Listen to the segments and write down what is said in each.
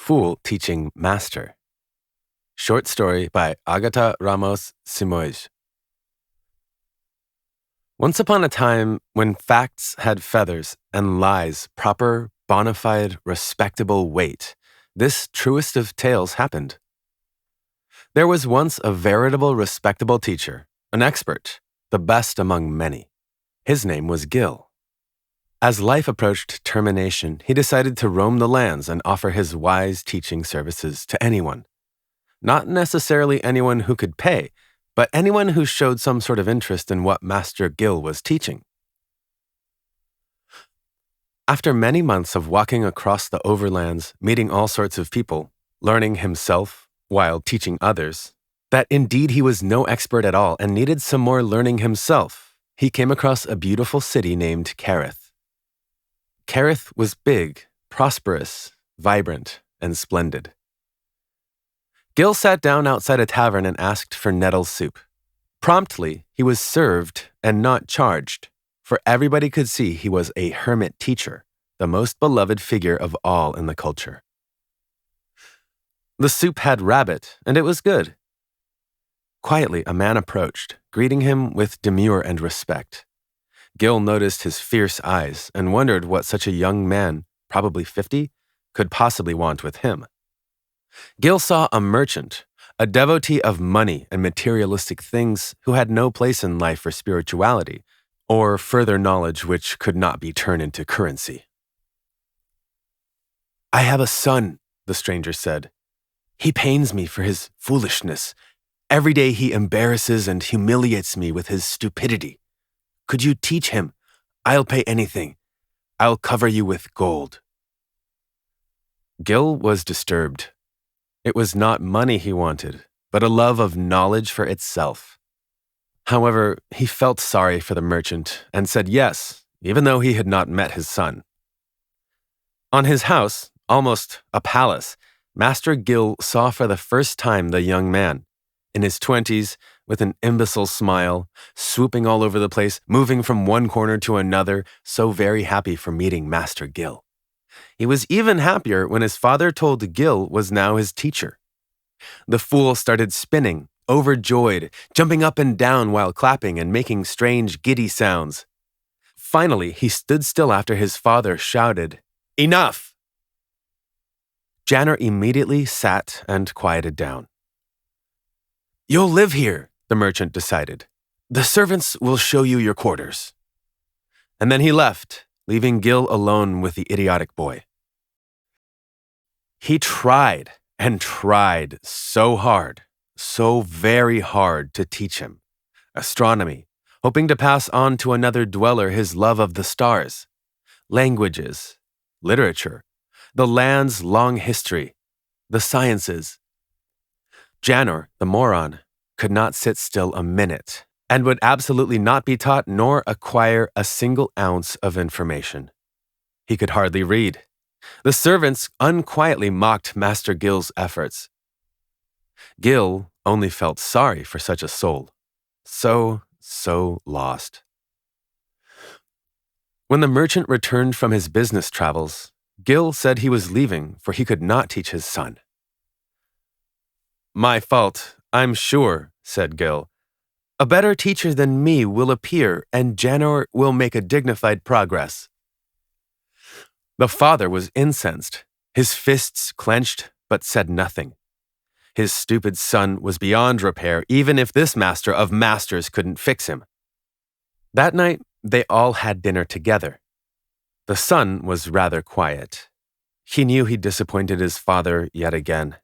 Fool Teaching Master. Short story by Ágata Ramos Simões. Once upon a time, when facts had feathers and lies proper, bona fide, respectable weight, this truest of tales happened. There was once a veritable respectable teacher, an expert, the best among many. His name was Gil. As life approached termination, he decided to roam the lands and offer his wise teaching services to anyone. Not necessarily anyone who could pay, but anyone who showed some sort of interest in what Master Gil was teaching. After many months of walking across the overlands, meeting all sorts of people, learning himself while teaching others, that indeed he was no expert at all and needed some more learning himself, he came across a beautiful city named Kerith. Kerith was big, prosperous, vibrant, and splendid. Gil sat down outside a tavern and asked for nettle soup. Promptly, he was served and not charged, for everybody could see he was a hermit teacher, the most beloved figure of all in the culture. The soup had rabbit, and it was good. Quietly, a man approached, greeting him with demure and respect. Gil noticed his fierce eyes and wondered what such a young man, probably 50, could possibly want with him. Gil saw a merchant, a devotee of money and materialistic things who had no place in life for spirituality or further knowledge which could not be turned into currency. "I have a son," the stranger said. "He pains me for his foolishness. Every day he embarrasses and humiliates me with his stupidity. Could you teach him? I'll pay anything. I'll cover you with gold." Gil was disturbed. It was not money he wanted, but a love of knowledge for itself. However, he felt sorry for the merchant and said yes, even though he had not met his son. On his house, almost a palace, Master Gil saw for the first time the young man, in his 20s, with an imbecile smile, swooping all over the place, moving from one corner to another, so very happy for meeting Master Gil. He was even happier when his father told Gil was now his teacher. The fool started spinning, overjoyed, jumping up and down while clapping and making strange giddy sounds. Finally, he stood still after his father shouted, "Enough!" Janner immediately sat and quieted down. "You'll live here," the merchant decided. "The servants will show you your quarters." And then he left, leaving Gil alone with the idiotic boy. He tried and tried so hard, so very hard to teach him astronomy, hoping to pass on to another dweller his love of the stars, languages, literature, the land's long history, the sciences. Janor, the moron, could not sit still a minute and would absolutely not be taught nor acquire a single ounce of information. He could hardly read. The servants unquietly mocked Master Gil's efforts. Gil only felt sorry for such a soul. So lost. When the merchant returned from his business travels, Gil said he was leaving for he could not teach his son. "My fault, I'm sure," said Gil. "A better teacher than me will appear, and Janor will make a dignified progress." The father was incensed, his fists clenched, but said nothing. His stupid son was beyond repair, even if this master of masters couldn't fix him. That night, they all had dinner together. The son was rather quiet. He knew he'd disappointed his father yet again.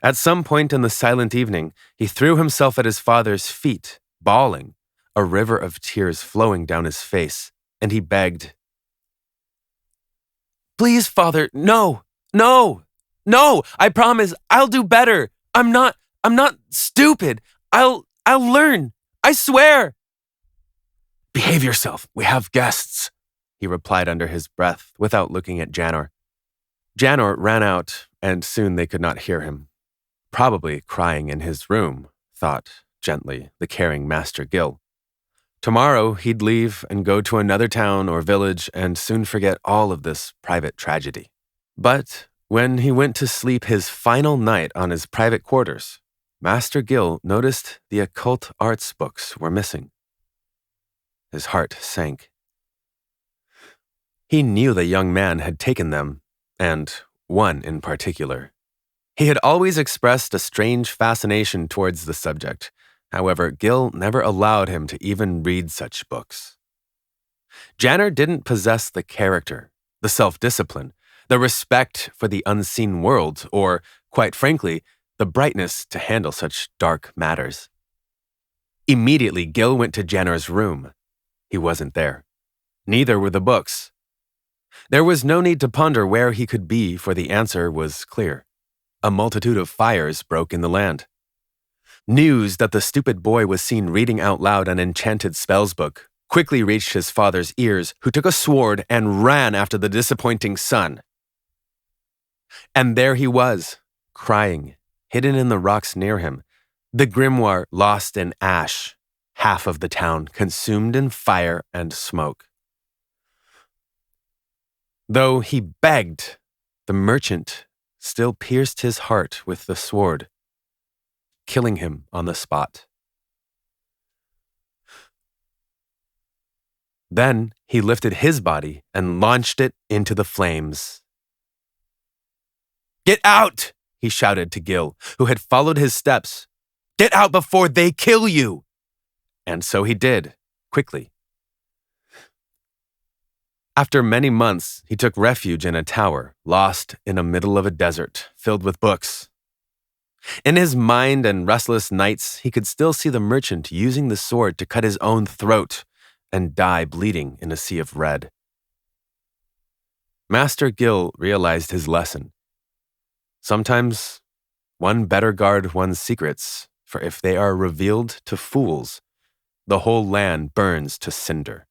At some point in the silent evening, he threw himself at his father's feet, bawling, a river of tears flowing down his face, and he begged, "Please, father, no! I promise, I'll do better. I'm not stupid. I'll learn. I swear." "Behave yourself. We have guests," he replied under his breath without looking at Janor. Janor ran out, and soon they could not hear him. Probably crying in his room, thought, gently, the caring Master Gil. Tomorrow he'd leave and go to another town or village and soon forget all of this private tragedy. But When he went to sleep his final night on his private quarters, Master Gill noticed the occult arts books were missing. His heart sank. He knew the young man had taken them, and one in particular. He had always expressed a strange fascination towards the subject. However, Gill never allowed him to even read such books. Janner didn't possess the character, the self-discipline, the respect for the unseen world, or, quite frankly, the brightness to handle such dark matters. Immediately, Gill went to Janner's room. He wasn't there. Neither were the books. There was no need to ponder where he could be, for the answer was clear. A multitude of fires broke in the land. News that the stupid boy was seen reading out loud an enchanted spells book quickly reached his father's ears, who took a sword and ran after the disappointing son. And there he was, crying, hidden in the rocks near him, the grimoire lost in ash, half of the town consumed in fire and smoke. Though he begged, the merchant still pierced his heart with the sword, killing him on the spot. Then he lifted his body and launched it into the flames. "Get out!" he shouted to Gill, who had followed his steps. "Get out before they kill you!" And so he did, quickly. After many months, he took refuge in a tower, lost in the middle of a desert, filled with books. In his mind and restless nights, he could still see the merchant using the sword to cut his own throat and die bleeding in a sea of red. Master Gill realized his lesson. Sometimes one better guard one's secrets, for if they are revealed to fools, the whole land burns to cinder.